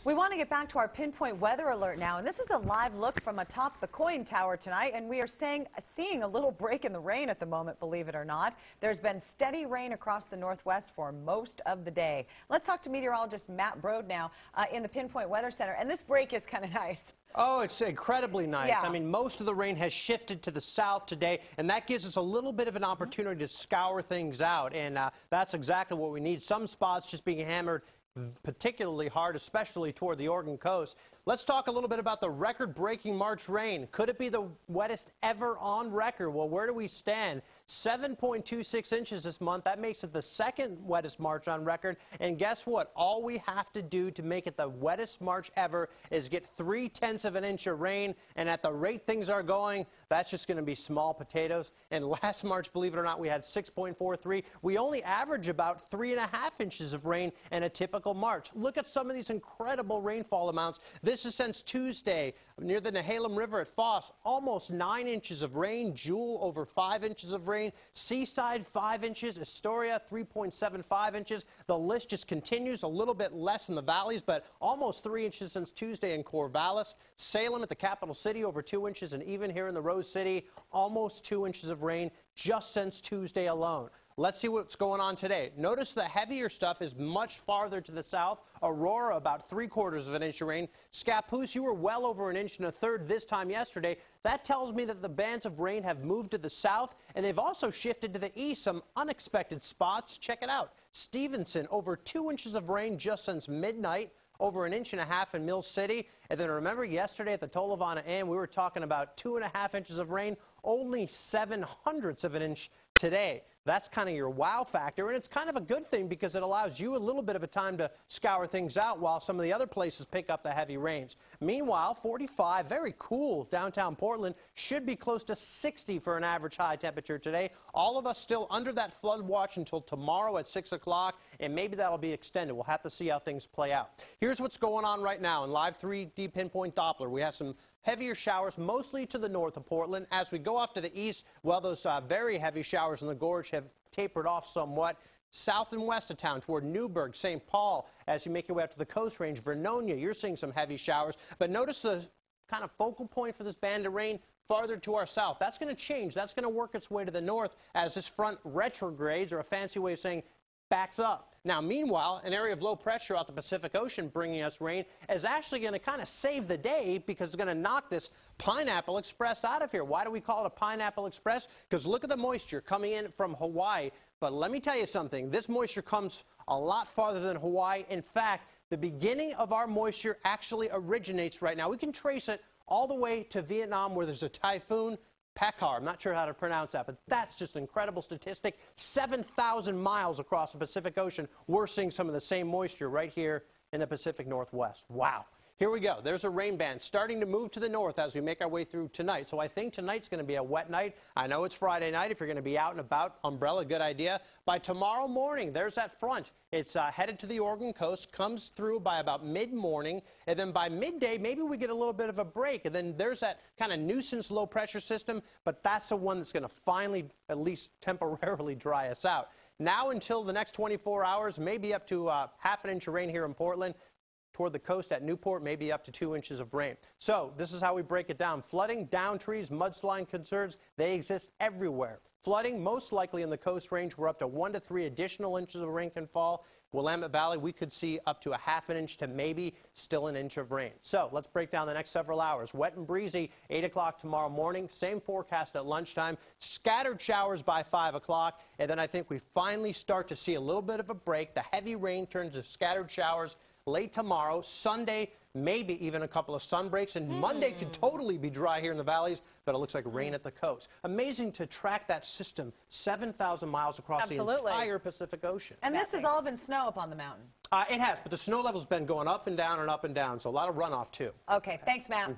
We want to get back to our pinpoint weather alert now, and this is a live look from atop the KOIN tower tonight, and we are seeing a little break in the rain at the moment, believe it or not. There's been steady rain across the northwest for most of the day. Let's talk to meteorologist Matt Brode now in the Pinpoint Weather Center, and this break is kind of nice. Oh, it's incredibly nice. Yeah. I mean, most of the rain has shifted to the south today, and that gives us a little bit of an opportunity to scour things out, and that's exactly what we need. Some spots just being hammered particularly hard, especially toward the Oregon coast. Let's talk a little bit about the record-breaking March rain. Could it be the wettest ever on record? Well, where do we stand? 7.26 inches this month. That makes it the second wettest March on record. And guess what? All we have to do to make it the wettest March ever is get 3/10 of an inch of rain. And at the rate things are going, that's just going to be small potatoes. And last March, believe it or not, we had 6.43. We only average about 3.5 inches of rain in a typical March. Look at some of these incredible rainfall amounts. This is since Tuesday near the Nehalem River at Foss, almost 9 inches of rain. Jewel, over 5 inches of rain. Seaside, 5 inches. Astoria, 3.75 inches. The list just continues. A little bit less in the valleys, but almost 3 inches since Tuesday in Corvallis. Salem at the capital city, over 2 inches. And even here in the Rose City, almost 2 inches of rain just since Tuesday alone. Let's see what's going on today. Notice the heavier stuff is much farther to the south. Aurora, about 3/4 of an inch of rain. Scappoose, you were well over 1.33 inches this time yesterday. That tells me that the bands of rain have moved to the south, and they've also shifted to the east. Some unexpected spots. Check it out. Stevenson, over 2 inches of rain just since midnight. Over 1.5 inches in Mill City. And then remember yesterday at the Tolovana Inn, we were talking about 2.5 inches of rain, only 0.07 of an inch today. That's kind of your wow factor, and it's kind of a good thing because it allows you a little bit of a time to scour things out while some of the other places pick up the heavy rains. Meanwhile, 45, very cool downtown Portland, should be close to 60 for an average high temperature today. All of us still under that flood watch until tomorrow at 6 o'clock, and maybe that'll be extended. We'll have to see how things play out. Here's what's going on right now in Live 3D Pinpoint Doppler. We have some heavier showers mostly to the north of Portland. As we go off to the east, well, those very heavy showers in the gorge have tapered off somewhat. South and west of town toward Newburgh, St. Paul, as you make your way up to the Coast Range, Vernonia, you're seeing some heavy showers. But notice the kind of focal point for this band of rain farther to our south. That's going to change. That's going to work its way to the north as this front retrogrades, or a fancy way of saying backs up. Now, meanwhile, an area of low pressure out the Pacific Ocean bringing us rain is actually going to kind of save the day because it's going to knock this Pineapple Express out of here. Why do we call it a Pineapple Express? Because look at the moisture coming in from Hawaii. But let me tell you something. This moisture comes a lot farther than Hawaii. In fact, the beginning of our moisture actually originates right now. We can trace it all the way to Vietnam where there's a typhoon. Pekar, I'm not sure how to pronounce that, but that's just an incredible statistic. 7,000 miles across the Pacific Ocean, we're seeing some of the same moisture right here in the Pacific Northwest. Wow. Here we go. There's a rain band starting to move to the north as we make our way through tonight. So I think tonight's going to be a wet night. I know it's Friday night. If you're going to be out and about, umbrella, good idea. By tomorrow morning, there's that front. It's headed to the Oregon coast, comes through by about mid-morning, and then by midday, maybe we get a little bit of a break. And then there's that kind of nuisance low-pressure system, but that's the one that's going to finally, at least temporarily, dry us out. Now until the next 24 hours, maybe up to 1/2 inch of rain here in Portland. Toward the coast at Newport, maybe up to 2 inches of rain. So this is how we break it down. Flooding, down trees, mudslide concerns, they exist everywhere. Flooding, most likely in the Coast Range, where up to 1 to 3 additional inches of rain can fall. Willamette Valley, we could see up to 1/2 inch to maybe still an inch of rain. So let's break down the next several hours. Wet and breezy, 8 o'clock tomorrow morning. Same forecast at lunchtime. Scattered showers by 5 o'clock. And then I think we finally start to see a little bit of a break. The heavy rain turns to scattered showers late tomorrow. Sunday, maybe even a couple of sun breaks, and Monday could totally be dry here in the valleys, but it looks like rain at the coast. Amazing to track that system 7,000 miles across the entire Pacific Ocean. And this has all been snow up on the mountain. It has, but the snow level's been going up and down and up and down, so a lot of runoff too. Okay, thanks, Matt.